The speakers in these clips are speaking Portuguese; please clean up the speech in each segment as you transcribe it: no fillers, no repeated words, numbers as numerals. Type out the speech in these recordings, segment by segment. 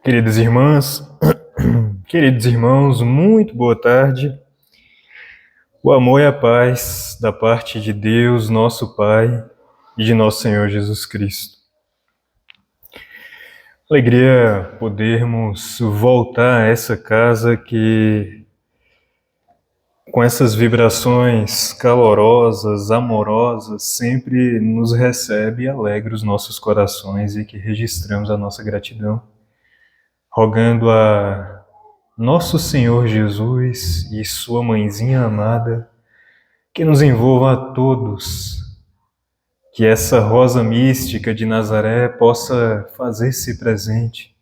Queridas irmãs, queridos irmãos, muito boa tarde. O amor e a paz da parte de Deus, nosso Pai, e de nosso Senhor Jesus Cristo. Alegria podermos voltar a essa casa que, com essas vibrações calorosas, amorosas, sempre nos recebe e alegra os nossos corações e que registramos a nossa gratidão, rogando a Nosso Senhor Jesus e Sua Mãezinha amada, que nos envolva a todos, que essa rosa mística de Nazaré possa fazer-se presente,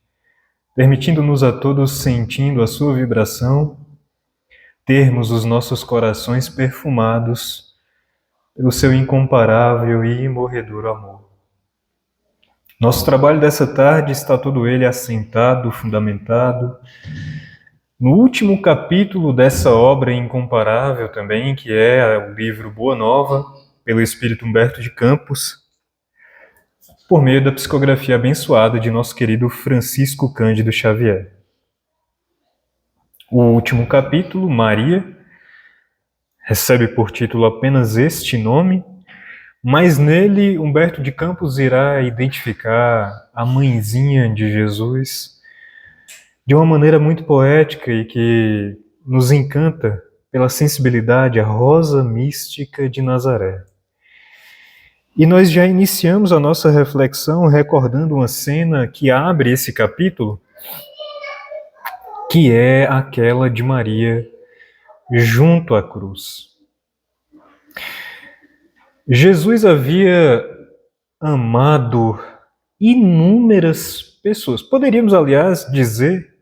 permitindo-nos a todos, sentindo a sua vibração, termos os nossos corações perfumados pelo seu incomparável e imorredouro amor. Nosso trabalho dessa tarde está todo ele assentado, fundamentado, no último capítulo dessa obra incomparável também, que é o livro Boa Nova, pelo Espírito Humberto de Campos, por meio da psicografia abençoada de nosso querido Francisco Cândido Xavier. O último capítulo, Maria, recebe por título apenas este nome, mas nele Humberto de Campos irá identificar a mãezinha de Jesus de uma maneira muito poética e que nos encanta pela sensibilidade, a rosa mística de Nazaré. E nós já iniciamos a nossa reflexão recordando uma cena que abre esse capítulo, que é aquela de Maria junto à cruz. Jesus havia amado inúmeras pessoas. Poderíamos, aliás, dizer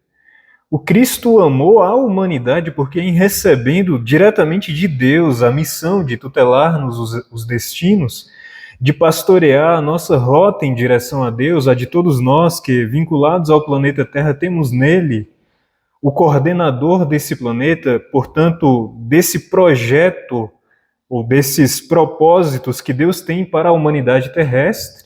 o Cristo amou a humanidade porque, em recebendo diretamente de Deus a missão de tutelar-nos os destinos, de pastorear a nossa rota em direção a Deus, a de todos nós que, vinculados ao planeta Terra, temos nele o coordenador desse planeta, portanto, desse projeto ou desses propósitos que Deus tem para a humanidade terrestre.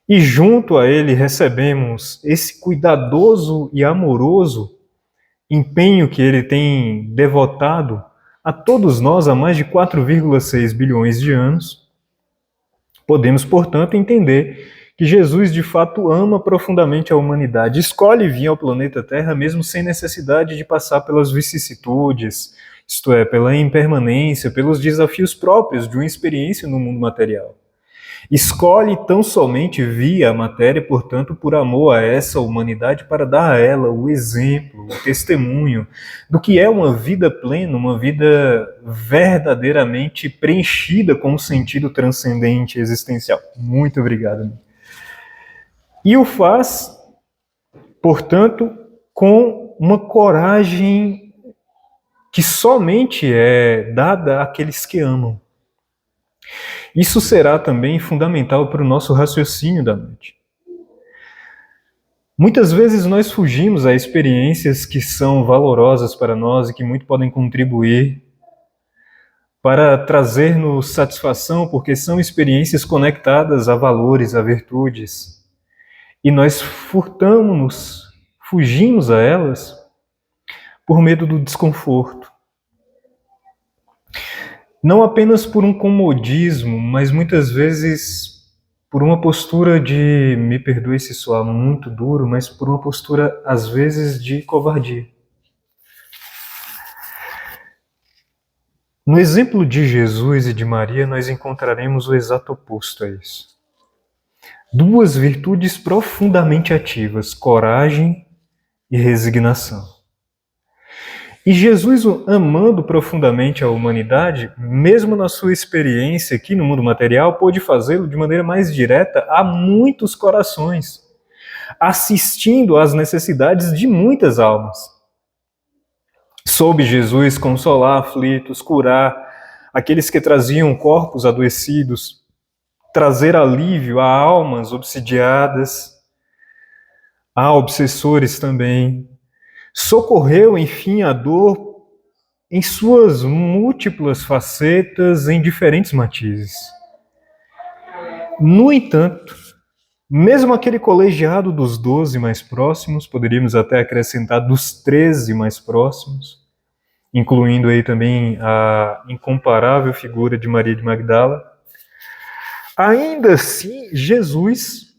E junto a ele recebemos esse cuidadoso e amoroso empenho que ele tem devotado a todos nós há mais de 4,6 bilhões de anos. Podemos, portanto, entender que Jesus de fato ama profundamente a humanidade, escolhe vir ao planeta Terra mesmo sem necessidade de passar pelas vicissitudes, isto é, pela impermanência, pelos desafios próprios de uma experiência no mundo material. Escolhe tão somente via a matéria, portanto, por amor a essa humanidade, para dar a ela o exemplo, o testemunho do que é uma vida plena, uma vida verdadeiramente preenchida com um sentido transcendente existencial. Muito obrigado. E o faz, portanto, com uma coragem que somente é dada àqueles que amam. Isso será também fundamental para o nosso raciocínio da noite. Muitas vezes nós fugimos a experiências que são valorosas para nós e que muito podem contribuir para trazer-nos satisfação, porque são experiências conectadas a valores, a virtudes. E nós furtamos-nos, fugimos a elas por medo do desconforto. Não apenas por um comodismo, mas muitas vezes por uma postura de, me perdoe se soar muito duro, mas por uma postura, às vezes, de covardia. No exemplo de Jesus e de Maria, nós encontraremos o exato oposto a isso. Duas virtudes profundamente ativas, coragem e resignação. E Jesus, amando profundamente a humanidade, mesmo na sua experiência aqui no mundo material, pôde fazê-lo de maneira mais direta a muitos corações, assistindo às necessidades de muitas almas. Soube Jesus consolar aflitos, curar aqueles que traziam corpos adoecidos, trazer alívio a almas obsidiadas, a obsessores também. Socorreu, enfim, a dor em suas múltiplas facetas, em diferentes matizes. No entanto, Mesmo aquele colegiado dos 12 mais próximos, poderíamos até acrescentar dos 13 mais próximos, incluindo aí também a incomparável figura de Maria de Magdala, ainda assim, Jesus,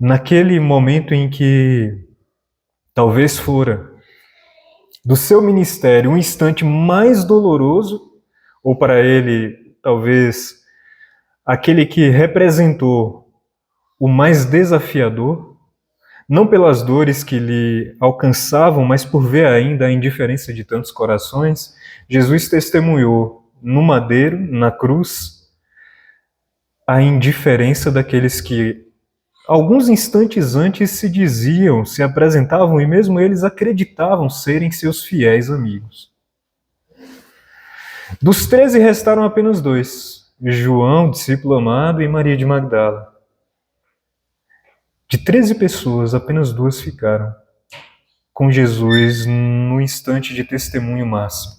naquele momento em que talvez fora do seu ministério um instante mais doloroso, ou para ele, talvez, aquele que representou o mais desafiador, não pelas dores que lhe alcançavam, mas por ver ainda a indiferença de tantos corações, Jesus testemunhou no madeiro, na cruz, a indiferença daqueles que alguns instantes antes se diziam, se apresentavam e mesmo eles acreditavam serem seus fiéis amigos. Dos 13 restaram apenas 2, João, discípulo amado, e Maria de Magdala. De 13 pessoas, apenas 2 ficaram com Jesus no instante de testemunho máximo.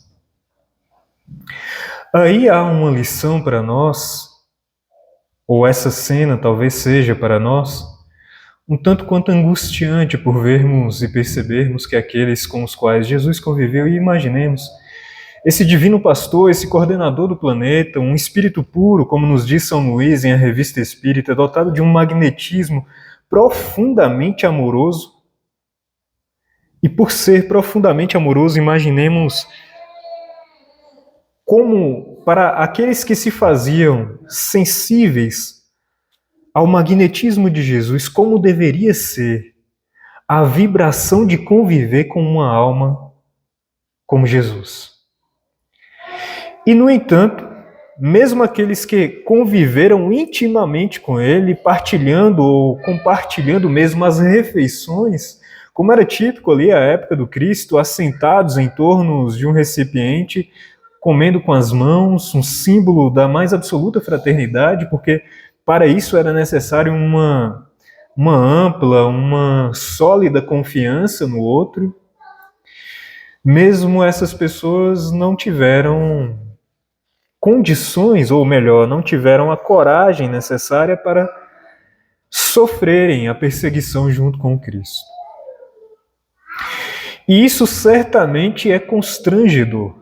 Aí há uma lição para nós, ou essa cena talvez seja para nós, um tanto quanto angustiante por vermos e percebermos que aqueles com os quais Jesus conviveu, e imaginemos, esse divino pastor, esse coordenador do planeta, um espírito puro, como nos diz São Luís em A Revista Espírita, dotado de um magnetismo profundamente amoroso. E por ser profundamente amoroso, imaginemos como, para aqueles que se faziam sensíveis ao magnetismo de Jesus, como deveria ser a vibração de conviver com uma alma como Jesus. E, no entanto, mesmo aqueles que conviveram intimamente com ele, partilhando ou compartilhando mesmo as refeições, como era típico ali à época do Cristo, assentados em torno de um recipiente, comendo com as mãos, um símbolo da mais absoluta fraternidade, porque para isso era necessário uma ampla, uma sólida confiança no outro. Mesmo essas pessoas não tiveram condições, ou melhor, não tiveram a coragem necessária para sofrerem a perseguição junto com o Cristo. E isso certamente é constrangedor.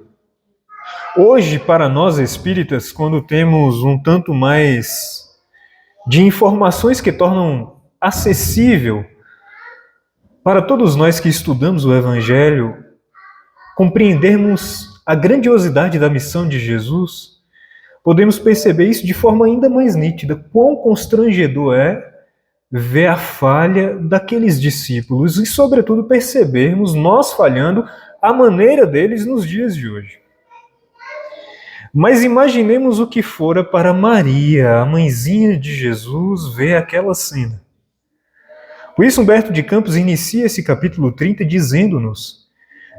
Hoje, para nós espíritas, quando temos um tanto mais de informações que tornam acessível para todos nós que estudamos o Evangelho, compreendermos a grandiosidade da missão de Jesus, podemos perceber isso de forma ainda mais nítida. Quão constrangedor é ver a falha daqueles discípulos e, sobretudo, percebermos nós falhando à maneira deles nos dias de hoje. Mas imaginemos o que fora para Maria, a mãezinha de Jesus, ver aquela cena. Por isso, Humberto de Campos inicia esse capítulo 30 dizendo-nos: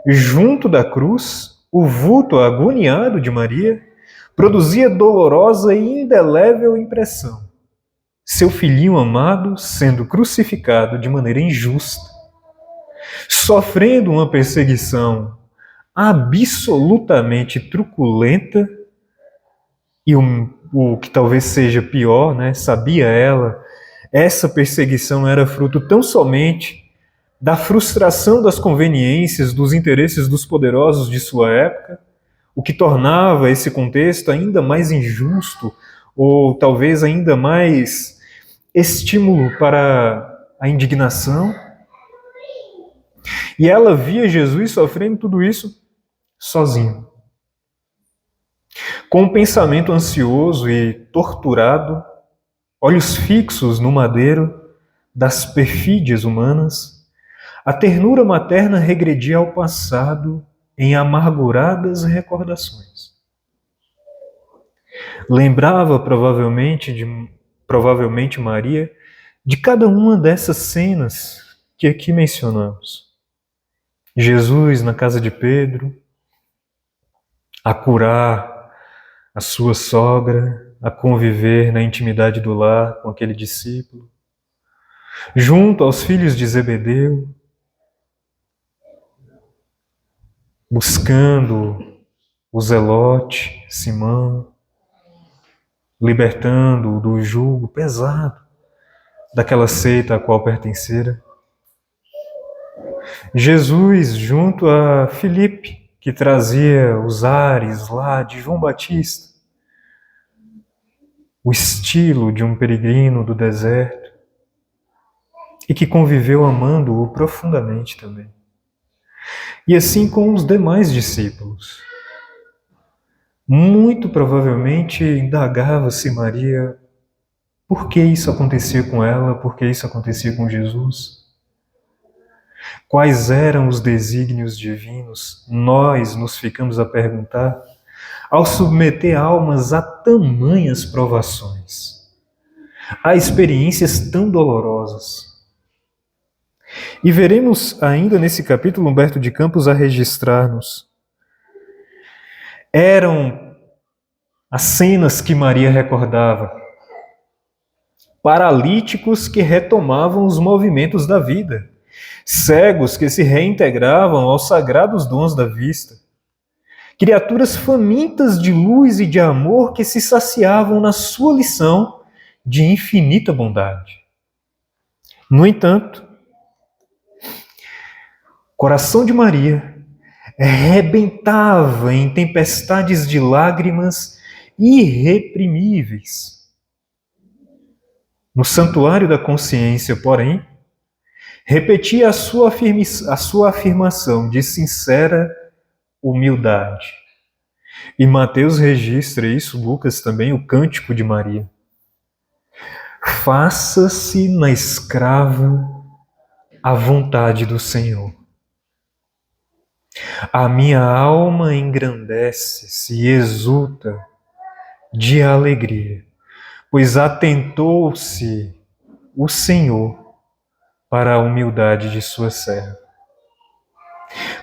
junto da cruz, o vulto agoniado de Maria produzia dolorosa e indelével impressão. Seu filhinho amado sendo crucificado de maneira injusta, sofrendo uma perseguição absolutamente truculenta, e o que talvez seja pior, né? Sabia ela, essa perseguição era fruto tão somente da frustração das conveniências, dos interesses dos poderosos de sua época, o que tornava esse contexto ainda mais injusto, ou talvez ainda mais estímulo para a indignação. E ela via Jesus sofrendo tudo isso sozinho, com um pensamento ansioso e torturado, olhos fixos no madeiro das perfídias humanas. A ternura materna regredia ao passado em amarguradas recordações. Lembrava provavelmente Maria de cada uma dessas cenas que aqui mencionamos. Jesus na casa de Pedro, a curar a sua sogra, a conviver na intimidade do lar com aquele discípulo, junto aos filhos de Zebedeu, buscando o Zelote, Simão, libertando-o do jugo pesado daquela seita a qual pertencera. Jesus, junto a Filipe, que trazia os ares lá de João Batista, o estilo de um peregrino do deserto, e que conviveu amando-o profundamente também. E assim com os demais discípulos. Muito provavelmente indagava-se Maria por que isso acontecia com ela, por que isso acontecia com Jesus. Quais eram os desígnios divinos? Nós nos ficamos a perguntar ao submeter almas a tamanhas provações, a experiências tão dolorosas. E veremos ainda nesse capítulo Humberto de Campos a registrar-nos. Eram as cenas que Maria recordava. Paralíticos que retomavam os movimentos da vida. Cegos que se reintegravam aos sagrados dons da vista. Criaturas famintas de luz e de amor que se saciavam na sua lição de infinita bondade. No entanto, o coração de Maria rebentava em tempestades de lágrimas irreprimíveis. No santuário da consciência, porém, repetia a sua afirmação de sincera humildade. E Mateus registra isso, Lucas também, o cântico de Maria. Faça-se na escrava a vontade do Senhor. A minha alma engrandece-se e exulta de alegria, pois atentou-se o Senhor para a humildade de sua serva.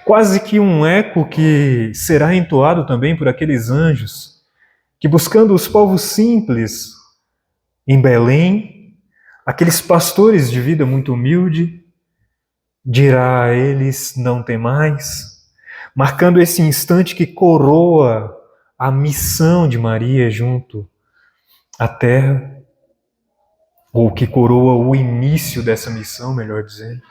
Quase que um eco que será entoado também por aqueles anjos que, buscando os povos simples em Belém, aqueles pastores de vida muito humilde, dirá a eles: não temais, marcando esse instante que coroa a missão de Maria junto à terra, ou que coroa o início dessa missão, melhor dizendo.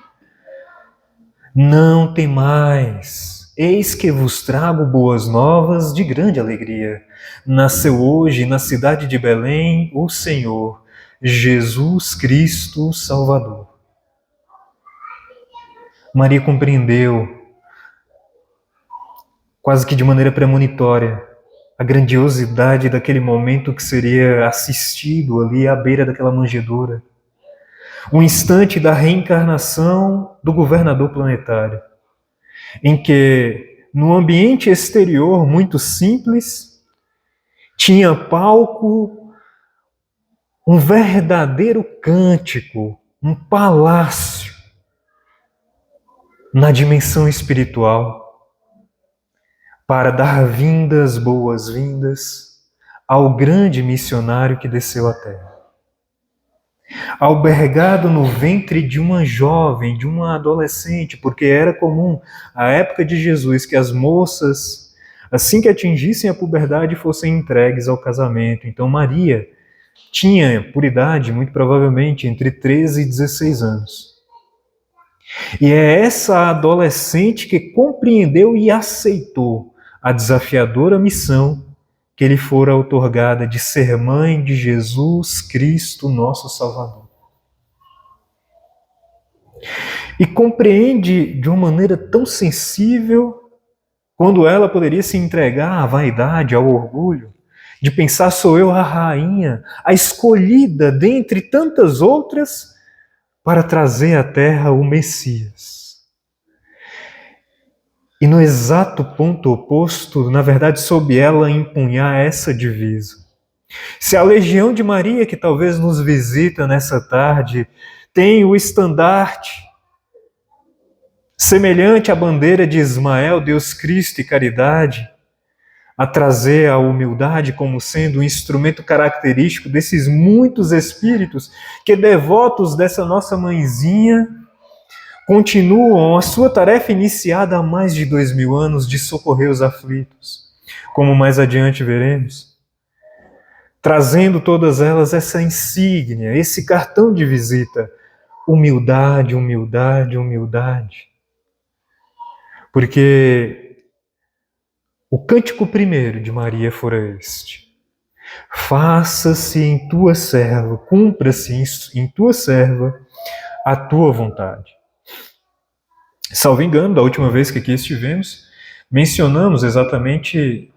Não temais, eis que vos trago boas novas de grande alegria. Nasceu hoje na cidade de Belém o Senhor, Jesus Cristo Salvador. Maria compreendeu, quase que de maneira premonitória, a grandiosidade daquele momento que seria assistido ali à beira daquela manjedoura. O instante da reencarnação do governador planetário, em que, no ambiente exterior muito simples, tinha palco um verdadeiro cântico, um palácio na dimensão espiritual, para dar boas-vindas ao grande missionário que desceu à Terra. Albergado no ventre de uma jovem, de uma adolescente, porque era comum, à época de Jesus, que as moças, assim que atingissem a puberdade, fossem entregues ao casamento. Então Maria tinha, por idade, muito provavelmente, entre 13 e 16 anos. E é essa adolescente que compreendeu e aceitou a desafiadora missão que lhe fora outorgada de ser mãe de Jesus Cristo, nosso Salvador. E compreende de uma maneira tão sensível, quando ela poderia se entregar à vaidade, ao orgulho, de pensar: sou eu a rainha, a escolhida dentre tantas outras, para trazer à terra o Messias. E no exato ponto oposto, na verdade, soube ela empunhar essa divisa. Se a legião de Maria, que talvez nos visita nessa tarde, tem o estandarte semelhante à bandeira de Ismael, Deus Cristo e caridade, a trazer a humildade como sendo um instrumento característico desses muitos espíritos que, devotos dessa nossa mãezinha, continuam a sua tarefa iniciada há mais de 2000 anos de socorrer os aflitos, como mais adiante veremos. trazendo todas elas essa insígnia, esse cartão de visita: humildade, humildade, humildade. Porque o cântico primeiro de Maria fora este: faça-se em tua serva, cumpra-se em tua serva a tua vontade. Salvo engano, da última vez que aqui estivemos, mencionamos exatamente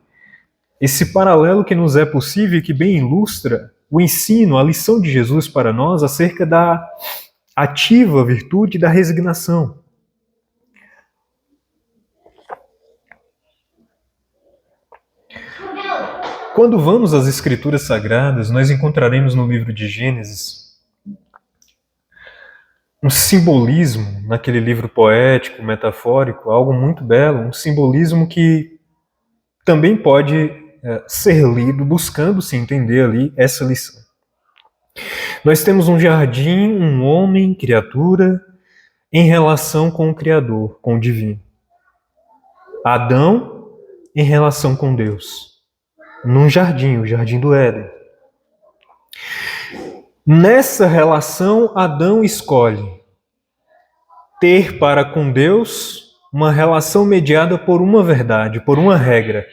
esse paralelo que nos é possível e que bem ilustra o ensino, a lição de Jesus para nós acerca da ativa virtude da resignação. Quando vamos às Escrituras Sagradas, nós encontraremos no livro de Gênesis um simbolismo, naquele livro poético, metafórico, algo muito belo, um simbolismo que também pode ser lido buscando se entender ali essa lição. Nós temos um jardim, um homem, criatura, em relação com o Criador, com o Divino. Adão em relação com Deus. Num jardim, o jardim do Éden. Nessa relação, Adão escolhe ter para com Deus uma relação mediada por uma verdade, por uma regra.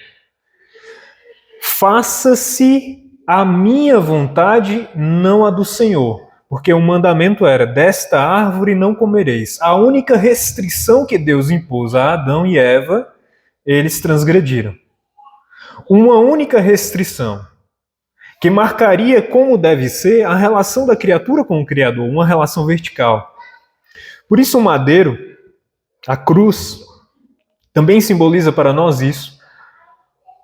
Faça-se a minha vontade, não a do Senhor. Porque o mandamento era: desta árvore não comereis. A única restrição que Deus impôs a Adão e Eva, eles transgrediram. Uma única restrição, que marcaria como deve ser a relação da criatura com o Criador, uma relação vertical. Por isso o madeiro, a cruz, também simboliza para nós isso.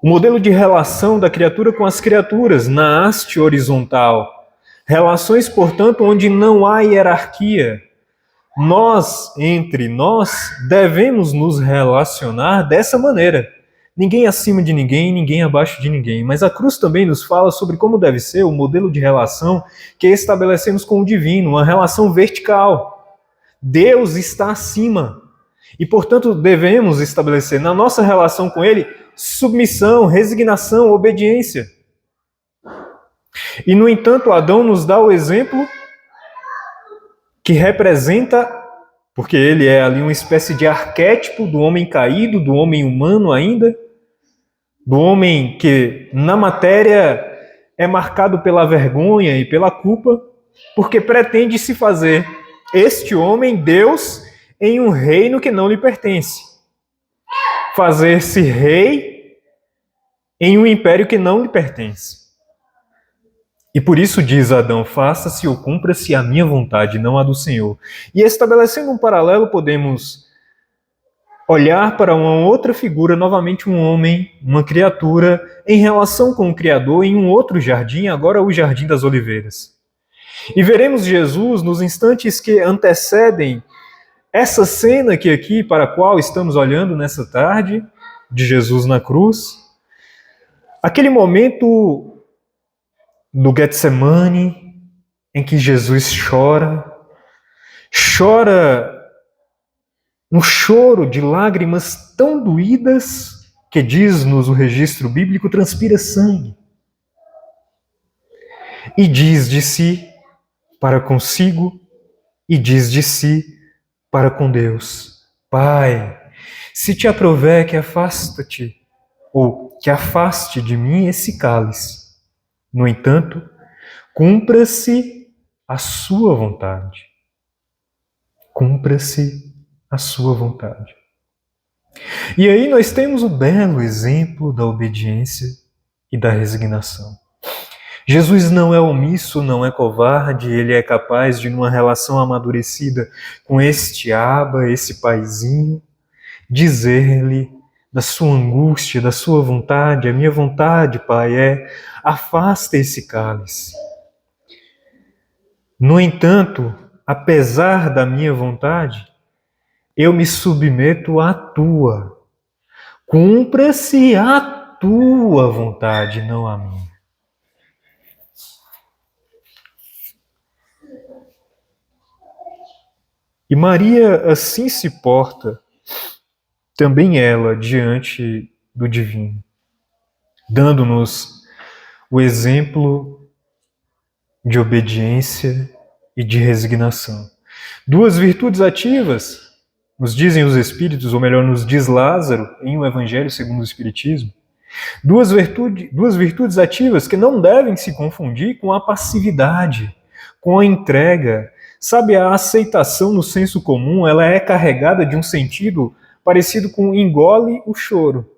O modelo de relação da criatura com as criaturas, na haste horizontal. Relações, portanto, onde não há hierarquia. Nós, entre nós, devemos nos relacionar dessa maneira. Ninguém acima de ninguém, ninguém abaixo de ninguém. Mas a cruz também nos fala sobre como deve ser o modelo de relação que estabelecemos com o divino, uma relação vertical. Deus está acima. E, portanto, devemos estabelecer na nossa relação com Ele submissão, resignação, obediência. E, no entanto, Adão nos dá o exemplo que representa, porque ele é ali uma espécie de arquétipo do homem caído, do homem humano ainda, do homem que na matéria é marcado pela vergonha e pela culpa, porque pretende se fazer este homem Deus em um reino que não lhe pertence. Fazer-se rei em um império que não lhe pertence. E por isso diz Adão: faça-se ou cumpra-se a minha vontade, não a do Senhor. E estabelecendo um paralelo, podemos olhar para uma outra figura, novamente um homem, uma criatura, em relação com o Criador em um outro jardim, agora o Jardim das Oliveiras. E veremos Jesus nos instantes que antecedem essa cena que aqui, para a qual estamos olhando nessa tarde, de Jesus na cruz. Aquele momento do Getsemane, em que Jesus chora um choro de lágrimas tão doídas que, diz-nos o registro bíblico, transpira sangue. E diz de si para consigo, e diz de si para com Deus: Pai, se te aprover que afasta-te, ou que afaste de mim esse cálice. No entanto, cumpra-se a sua vontade. Cumpra-se a sua vontade. E aí nós temos o belo exemplo da obediência e da resignação. Jesus não é omisso, não é covarde, ele é capaz de, numa relação amadurecida com este aba, esse paizinho, dizer-lhe da sua angústia, da sua vontade: a minha vontade, Pai, é afasta esse cálice. No entanto, apesar da minha vontade, eu me submeto à tua. Cumpra-se a tua vontade, não a minha. E Maria assim se porta, também ela, diante do divino, dando-nos o exemplo de obediência e de resignação. Duas virtudes ativas, nos dizem os Espíritos, ou melhor, nos diz Lázaro, em O Evangelho segundo o Espiritismo. Duas virtudes ativas que não devem se confundir com a passividade, com a entrega. Sabe, a aceitação no senso comum, ela é carregada de um sentido parecido com engole o choro.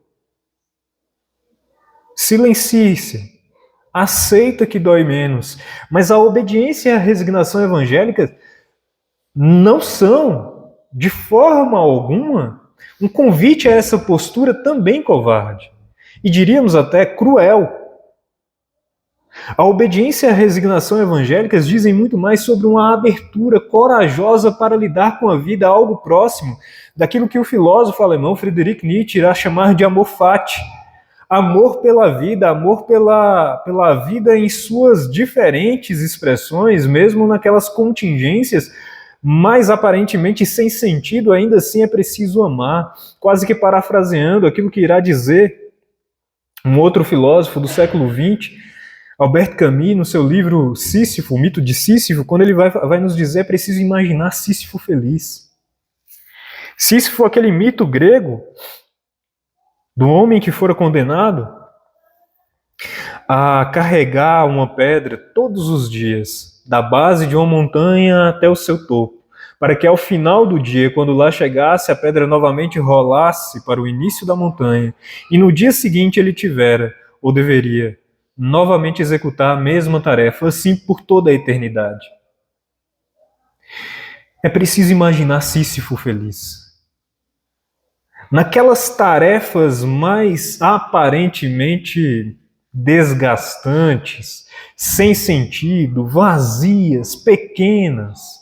Silencie-se, aceita que dói menos. Mas a obediência e a resignação evangélica não são, de forma alguma, um convite a essa postura também covarde. E diríamos até cruel. A obediência e a resignação evangélicas dizem muito mais sobre uma abertura corajosa para lidar com a vida, algo próximo daquilo que o filósofo alemão Friedrich Nietzsche irá chamar de amor fati. Amor pela vida, amor pela vida em suas diferentes expressões, mesmo naquelas contingências mais aparentemente sem sentido, ainda assim é preciso amar. Quase que parafraseando aquilo que irá dizer um outro filósofo do século XX, Albert Camus, no seu livro Sísifo, o mito de Sísifo, quando ele vai nos dizer é preciso imaginar Sísifo feliz. Sísifo, aquele mito grego do homem que fora condenado a carregar uma pedra todos os dias, da base de uma montanha até o seu topo, para que ao final do dia, quando lá chegasse, a pedra novamente rolasse para o início da montanha, e no dia seguinte ele tivera, ou deveria, novamente executar a mesma tarefa, assim por toda a eternidade. É preciso imaginar Sísifo feliz. Naquelas tarefas mais aparentemente desgastantes, sem sentido, vazias, pequenas,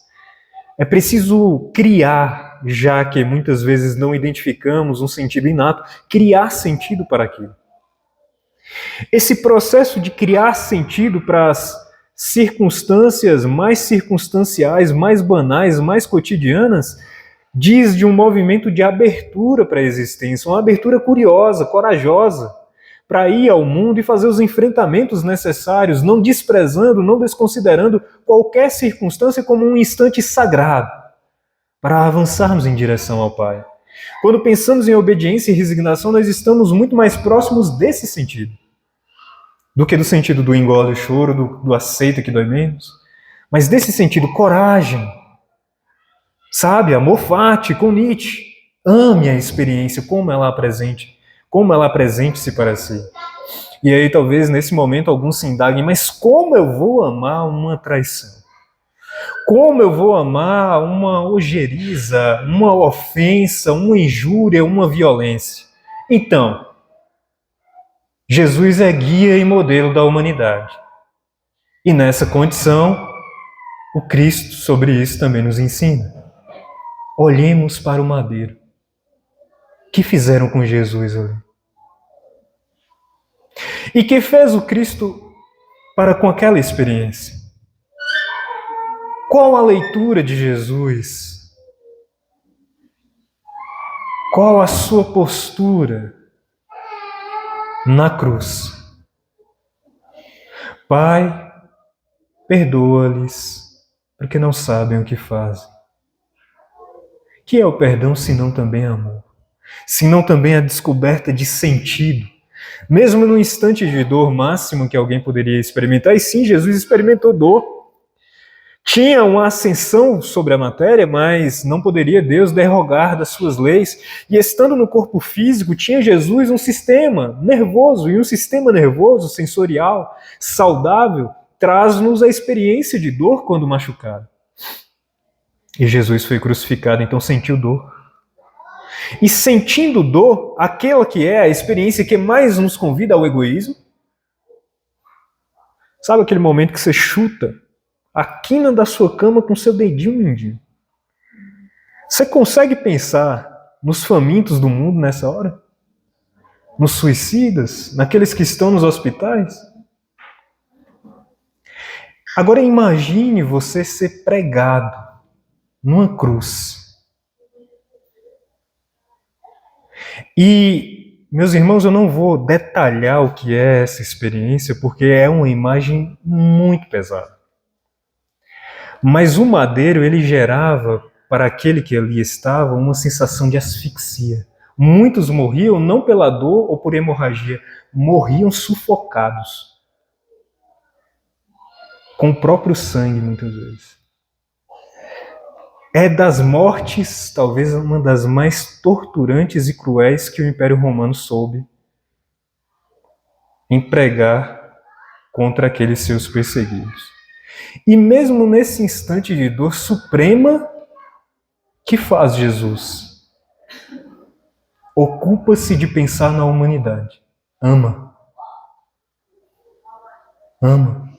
é preciso criar, já que muitas vezes não identificamos um sentido inato, criar sentido para aquilo. Esse processo de criar sentido para as circunstâncias mais circunstanciais, mais banais, mais cotidianas, diz de um movimento de abertura para a existência, uma abertura curiosa, corajosa, para ir ao mundo e fazer os enfrentamentos necessários, não desprezando, não desconsiderando qualquer circunstância como um instante sagrado, para avançarmos em direção ao Pai. Quando pensamos em obediência e resignação, nós estamos muito mais próximos desse sentido, do que do sentido do engole o choro, do aceita que dói menos, mas desse sentido, coragem, sabe, amor fati, com Nietzsche. Ame a experiência, como ela apresente-se para si. E aí talvez nesse momento alguns se indaguem, mas como eu vou amar uma traição? Como eu vou amar uma ojeriza, uma ofensa, uma injúria, uma violência? Então, Jesus é guia e modelo da humanidade. E nessa condição, o Cristo sobre isso também nos ensina. Olhemos para o madeiro. O que fizeram com Jesus ali? E que fez o Cristo para com aquela experiência? Qual a leitura de Jesus? Qual a sua postura na cruz? Pai, perdoa-lhes, porque não sabem o que fazem. Que é o perdão, senão também amor? Senão também a descoberta de sentido? Mesmo no instante de dor máximo que alguém poderia experimentar, e sim, Jesus experimentou dor. Tinha uma ascensão sobre a matéria, mas não poderia Deus derrogar das suas leis. E estando no corpo físico, tinha Jesus um sistema nervoso, e um sistema nervoso, sensorial, saudável, traz-nos a experiência de dor quando machucado. E Jesus foi crucificado, então sentiu dor. E sentindo dor, aquela que é a experiência que mais nos convida ao egoísmo, sabe aquele momento que você chuta a quina da sua cama com seu dedinho mindinho? Você consegue pensar nos famintos do mundo nessa hora? Nos suicidas? Naqueles que estão nos hospitais? Agora imagine você ser pregado numa cruz. E meus irmãos, eu não vou detalhar o que é essa experiência, porque é uma imagem muito pesada. Mas o madeiro, ele gerava, para aquele que ali estava, uma sensação de asfixia. Muitos morriam não pela dor ou por hemorragia, morriam sufocados. Com o próprio sangue, muitas vezes. É das mortes, talvez uma das mais torturantes e cruéis que o Império Romano soube empregar contra aqueles seus perseguidos. E mesmo nesse instante de dor suprema, que faz Jesus? Ocupa-se de pensar na humanidade. Ama. Ama.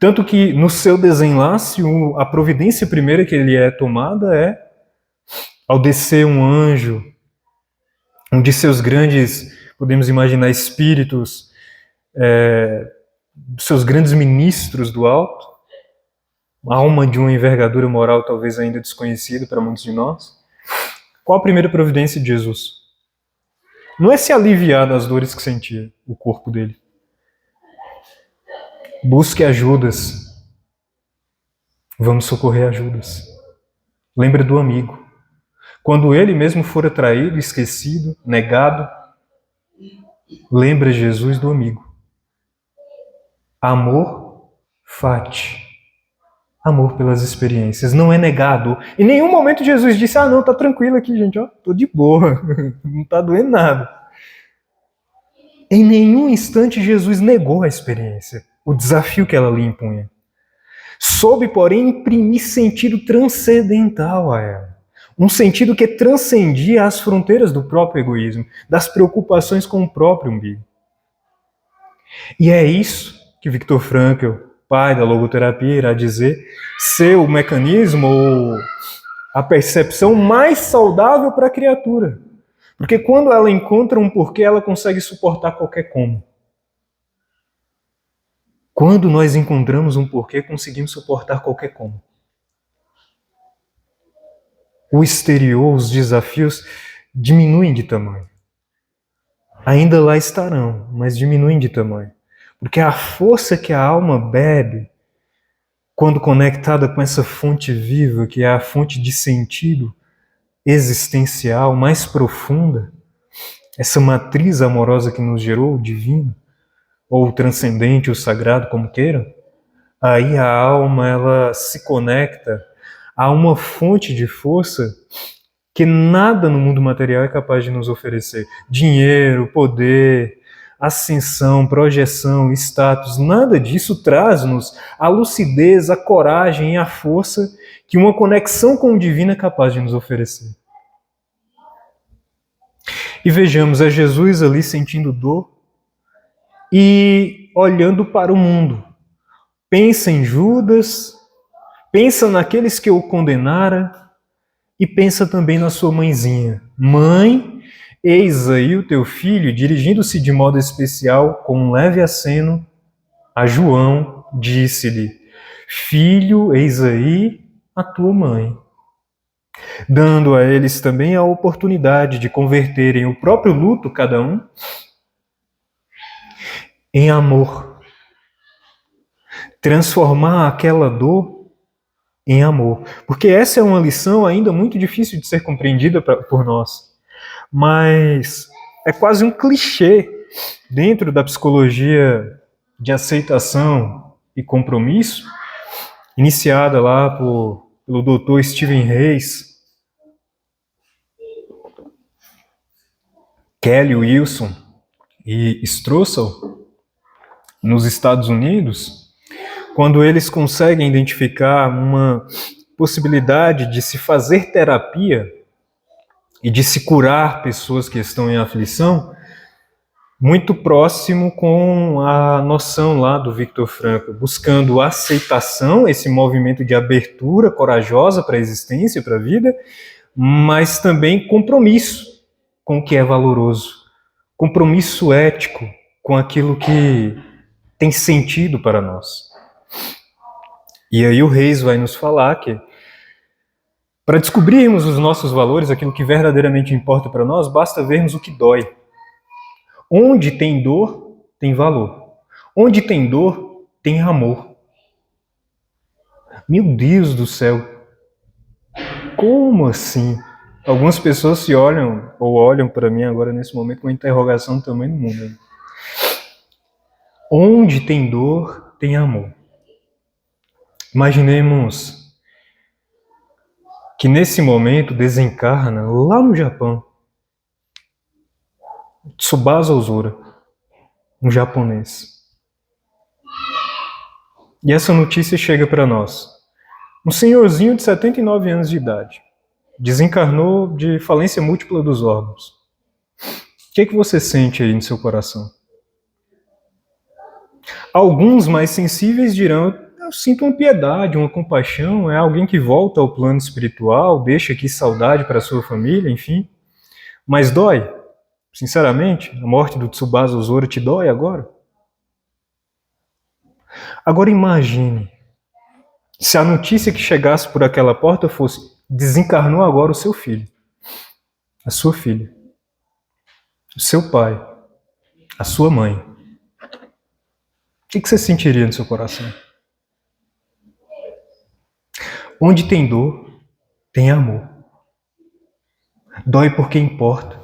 Tanto que no seu desenlace, a providência primeira que ele é tomada é, ao descer um anjo, um de seus grandes, podemos imaginar, espíritos, seus grandes ministros do alto, alma de uma envergadura moral talvez ainda desconhecida para muitos de nós. Qual a primeira providência de Jesus? Não é se aliviar das dores que sentia o corpo dele. Busque ajudas. Vamos socorrer a Judas. Lembre do amigo. Quando ele mesmo fora traído, esquecido, negado, lembra Jesus do amigo. Amor fati. Amor pelas experiências. Não é negado. Em nenhum momento Jesus disse, não, tá tranquilo aqui, gente, ó, tô de boa. Não tá doendo nada. Em nenhum instante Jesus negou a experiência, o desafio que ela lhe impunha. Soube, porém, imprimir sentido transcendental a ela. Um sentido que transcendia as fronteiras do próprio egoísmo, das preocupações com o próprio umbigo. E é isso que Viktor Frankl, pai da logoterapia, irá dizer ser o mecanismo ou a percepção mais saudável para a criatura. Porque quando ela encontra um porquê, ela consegue suportar qualquer como. Quando nós encontramos um porquê, conseguimos suportar qualquer como. O exterior, os desafios diminuem de tamanho. Ainda lá estarão, mas diminuem de tamanho. Porque a força que a alma bebe, quando conectada com essa fonte viva, que é a fonte de sentido existencial mais profunda, essa matriz amorosa que nos gerou, o divino, ou o transcendente, o sagrado, como queiram, aí a alma ela se conecta a uma fonte de força que nada no mundo material é capaz de nos oferecer. Dinheiro, poder, ascensão, projeção, status, nada disso traz-nos a lucidez, a coragem e a força que uma conexão com o divino é capaz de nos oferecer. E vejamos, é Jesus ali sentindo dor e olhando para o mundo. Pensa em Judas, pensa naqueles que o condenaram e pensa também na sua mãezinha. Mãe, eis aí o teu filho, dirigindo-se de modo especial, com um leve aceno, a João, disse-lhe, filho, eis aí a tua mãe. Dando a eles também a oportunidade de converterem o próprio luto, cada um, em amor. Transformar aquela dor em amor. Porque essa é uma lição ainda muito difícil de ser compreendida por nós. Mas é quase um clichê dentro da psicologia de aceitação e compromisso, iniciada lá pelo Dr. Steven Hayes, Kelly Wilson e Stroessel, nos Estados Unidos, quando eles conseguem identificar uma possibilidade de se fazer terapia e de se curar pessoas que estão em aflição, muito próximo com a noção lá do Viktor Frankl, buscando aceitação, esse movimento de abertura corajosa para a existência, para a vida, mas também compromisso com o que é valoroso, compromisso ético com aquilo que tem sentido para nós. E aí o Reis vai nos falar que Para descobrirmos os nossos valores, aquilo que verdadeiramente importa para nós, basta vermos o que dói. Onde tem dor, tem valor. Onde tem dor, tem amor. Meu Deus do céu! Como assim? Algumas pessoas se olham, ou olham para mim agora nesse momento com uma interrogação do tamanho do mundo. Onde tem dor, tem amor. Imaginemos que nesse momento desencarna lá no Japão Tsubasa Ozora, um japonês. E essa notícia chega para nós. Um senhorzinho de 79 anos de idade. Desencarnou de falência múltipla dos órgãos. O que você sente aí no seu coração? Alguns mais sensíveis dirão, eu sinto uma piedade, uma compaixão, é alguém que volta ao plano espiritual, deixa aqui saudade para a sua família, enfim. Mas dói? Sinceramente, a morte do Tsubasa Ozora te dói agora? Agora imagine, se a notícia que chegasse por aquela porta fosse, desencarnou agora o seu filho, a sua filha, o seu pai, a sua mãe. O que você sentiria no seu coração? Onde tem dor, tem amor. Dói porque importa.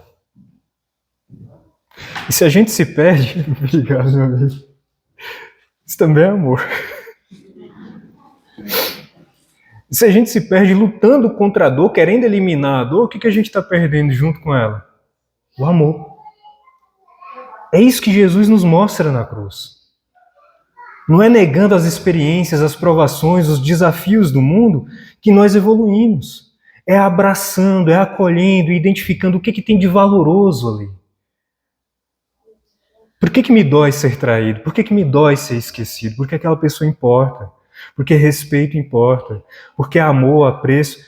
E se a gente se perde, obrigado, meu amigo, isso também é amor. E se a gente se perde lutando contra a dor, querendo eliminar a dor, o que a gente está perdendo junto com ela? O amor. É isso que Jesus nos mostra na cruz. Não é negando as experiências, as provações, os desafios do mundo que nós evoluímos. É abraçando, é acolhendo, identificando o que tem de valoroso ali. Por que me dói ser traído? Por que me dói ser esquecido? Porque aquela pessoa importa. Porque respeito importa. Porque amor, apreço.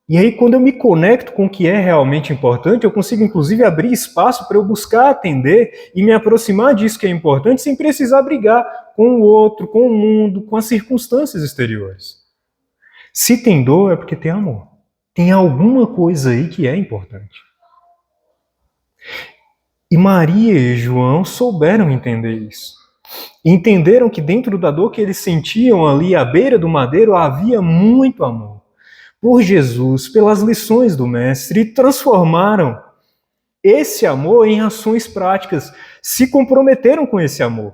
E aí, quando eu me conecto com o que é realmente importante, eu consigo, inclusive, abrir espaço para eu buscar atender e me aproximar disso que é importante sem precisar brigar com o outro, com o mundo, com as circunstâncias exteriores. Se tem dor, é porque tem amor. Tem alguma coisa aí que é importante. E Maria e João souberam entender isso. Entenderam que dentro da dor que eles sentiam ali à beira do madeiro havia muito amor por Jesus, pelas lições do Mestre, e transformaram esse amor em ações práticas, se comprometeram com esse amor.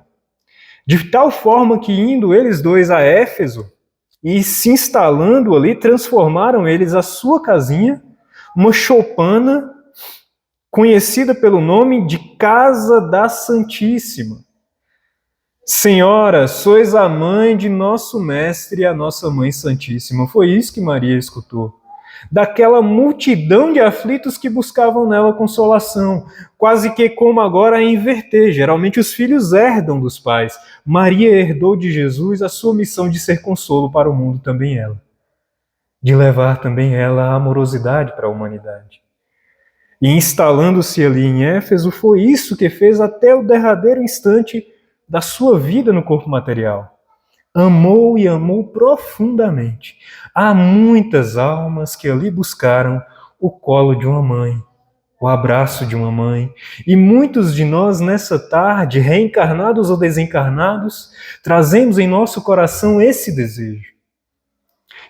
De tal forma que, indo eles dois a Éfeso e se instalando ali, transformaram eles a sua casinha, uma choupana, conhecida pelo nome de Casa da Santíssima. Senhora, sois a mãe de nosso Mestre e a nossa Mãe Santíssima. Foi isso que Maria escutou. Daquela multidão de aflitos que buscavam nela consolação. Quase que como agora a inverter. Geralmente os filhos herdam dos pais. Maria herdou de Jesus a sua missão de ser consolo para o mundo, também ela. De levar também ela a amorosidade para a humanidade. E instalando-se ali em Éfeso, foi isso que fez até o derradeiro instante da sua vida no corpo material. Amou e amou profundamente. Há muitas almas que ali buscaram o colo de uma mãe, o abraço de uma mãe. E muitos de nós, nessa tarde, reencarnados ou desencarnados, trazemos em nosso coração esse desejo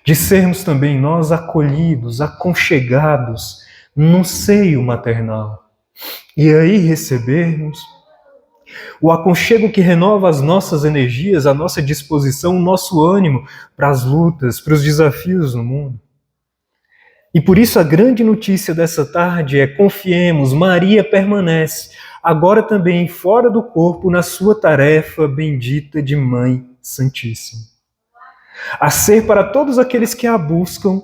de sermos também nós acolhidos, aconchegados no seio maternal. E aí recebermos o aconchego que renova as nossas energias, a nossa disposição, o nosso ânimo para as lutas, para os desafios no mundo. E por isso a grande notícia dessa tarde é: confiemos, Maria permanece, agora também fora do corpo, na sua tarefa bendita de Mãe Santíssima. A ser para todos aqueles que a buscam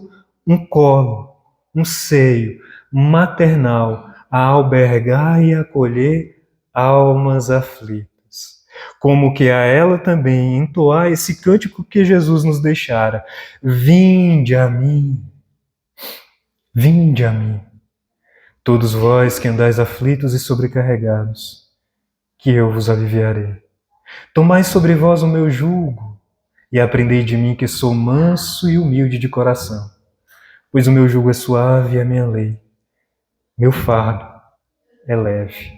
um colo, um seio maternal, a albergar e acolher almas aflitas, como que a ela também entoar esse cântico que Jesus nos deixara: vinde a mim, todos vós que andais aflitos e sobrecarregados, que eu vos aliviarei. Tomai sobre vós o meu jugo e aprendei de mim, que sou manso e humilde de coração, pois o meu jugo é suave e a minha lei, meu fardo é leve.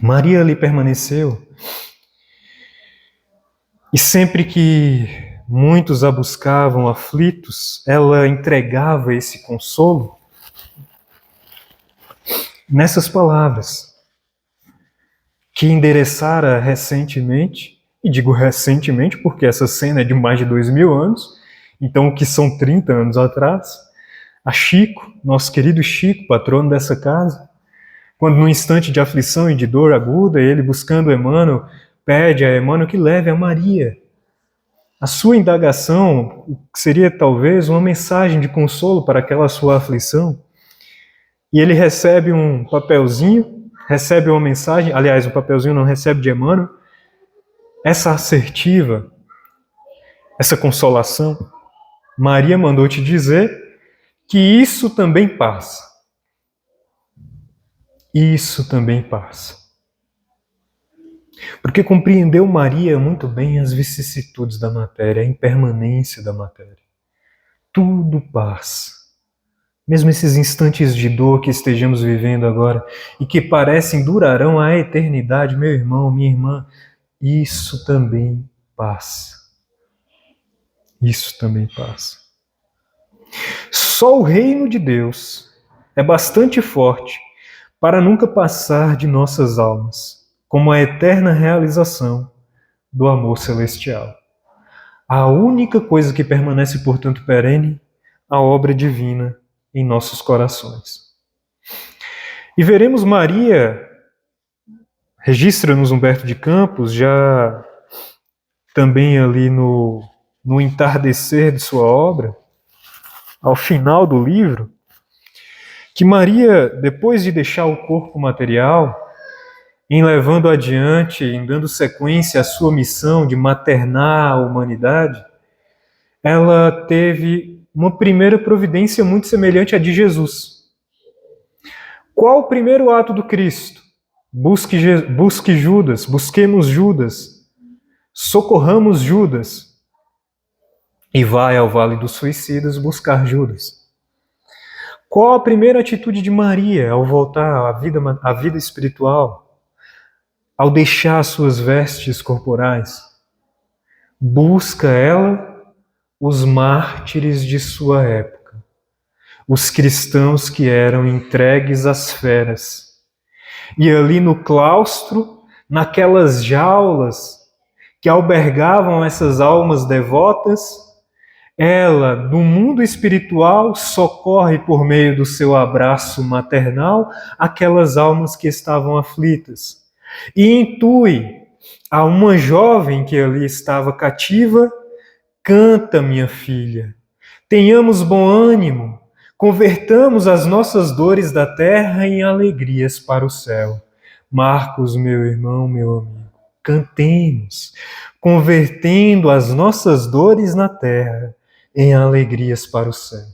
Maria ali permaneceu, e sempre que muitos a buscavam aflitos, ela entregava esse consolo nessas palavras, que endereçara recentemente, e digo recentemente porque essa cena é de mais de 2000 anos, então o que são 30 anos atrás, a Chico, nosso querido Chico, patrono dessa casa, quando num instante de aflição e de dor aguda, ele buscando Emmanuel, pede a Emmanuel que leve a Maria a sua indagação, que seria talvez uma mensagem de consolo para aquela sua aflição, e ele recebe um papelzinho, recebe uma mensagem, aliás, o papelzinho não recebe de Emmanuel, essa assertiva, essa consolação. Maria mandou te dizer que isso também passa. Isso também passa. Porque compreendeu Maria muito bem as vicissitudes da matéria, a impermanência da matéria. Tudo passa. Mesmo esses instantes de dor que estejamos vivendo agora e que parecem durarão a eternidade, meu irmão, minha irmã, isso também passa. Isso também passa. Só o reino de Deus é bastante forte para nunca passar de nossas almas, como a eterna realização do amor celestial. A única coisa que permanece, portanto, perene, a obra divina em nossos corações. E veremos Maria, registra-nos Humberto de Campos, já também ali no entardecer de sua obra, ao final do livro, que Maria, depois de deixar o corpo material, em levando adiante, em dando sequência à sua missão de maternar a humanidade, ela teve uma primeira providência muito semelhante à de Jesus. Qual o primeiro ato do Cristo? Busque Judas, busquemos Judas, socorramos Judas e vai ao Vale dos Suicidas buscar Judas. Qual a primeira atitude de Maria ao voltar à vida espiritual, ao deixar suas vestes corporais? Busca ela os mártires de sua época, os cristãos que eram entregues às feras. E ali no claustro, naquelas jaulas que albergavam essas almas devotas, ela, do mundo espiritual, socorre por meio do seu abraço maternal aquelas almas que estavam aflitas. E intui a uma jovem que ali estava cativa: canta, minha filha, tenhamos bom ânimo, convertamos as nossas dores da terra em alegrias para o céu. Marcos, meu irmão, meu amigo, cantemos, convertendo as nossas dores na terra em alegrias para o céu.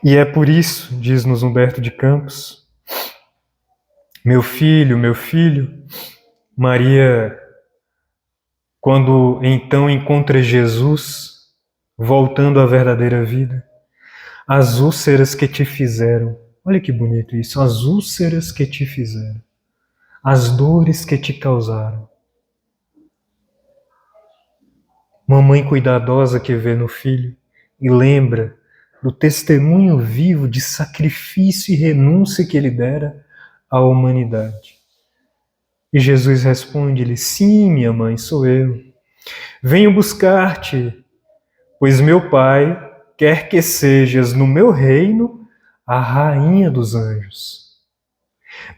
E é por isso, diz-nos Humberto de Campos, meu filho, Maria, quando então encontra Jesus, voltando à verdadeira vida, as úlceras que te fizeram, olha que bonito isso, as úlceras que te fizeram, as dores que te causaram. Mamãe cuidadosa que vê no filho e lembra do testemunho vivo de sacrifício e renúncia que ele dera à humanidade. E Jesus responde-lhe: sim, minha mãe, sou eu. Venho buscar-te, pois meu Pai quer que sejas no meu reino a rainha dos anjos.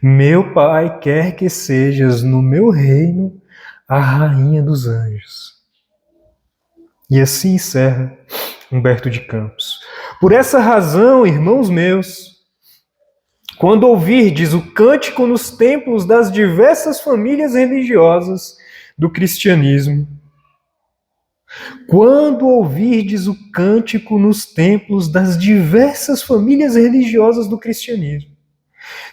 Meu Pai quer que sejas no meu reino a rainha dos anjos. E assim encerra Humberto de Campos. Por essa razão, irmãos meus, quando ouvirdes o cântico nos templos das diversas famílias religiosas do cristianismo, quando ouvirdes o cântico nos templos das diversas famílias religiosas do cristianismo,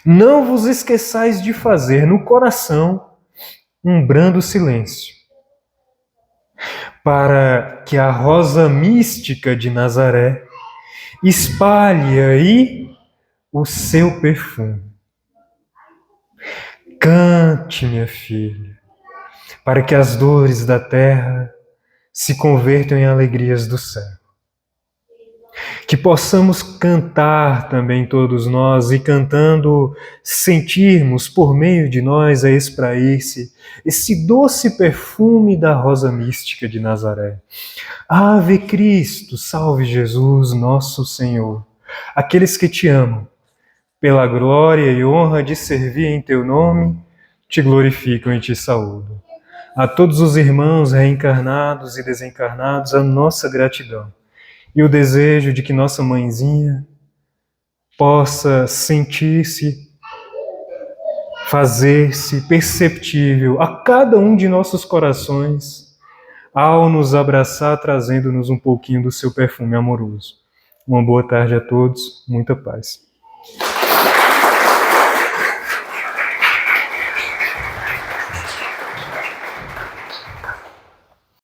não vos esqueçais de fazer no coração um brando silêncio, para que a rosa mística de Nazaré espalhe aí o seu perfume. Cante, minha filha, para que as dores da terra se convertam em alegrias do céu. Que possamos cantar também todos nós, e cantando sentirmos por meio de nós a esprair-se esse doce perfume da rosa mística de Nazaré. Ave Cristo, salve Jesus, nosso Senhor. Aqueles que te amam, pela glória e honra de servir em teu nome, te glorificam e te saúdam. A todos os irmãos reencarnados e desencarnados, a nossa gratidão e o desejo de que nossa mãezinha possa sentir-se, fazer-se perceptível a cada um de nossos corações ao nos abraçar, trazendo-nos um pouquinho do seu perfume amoroso. Uma boa tarde a todos, muita paz.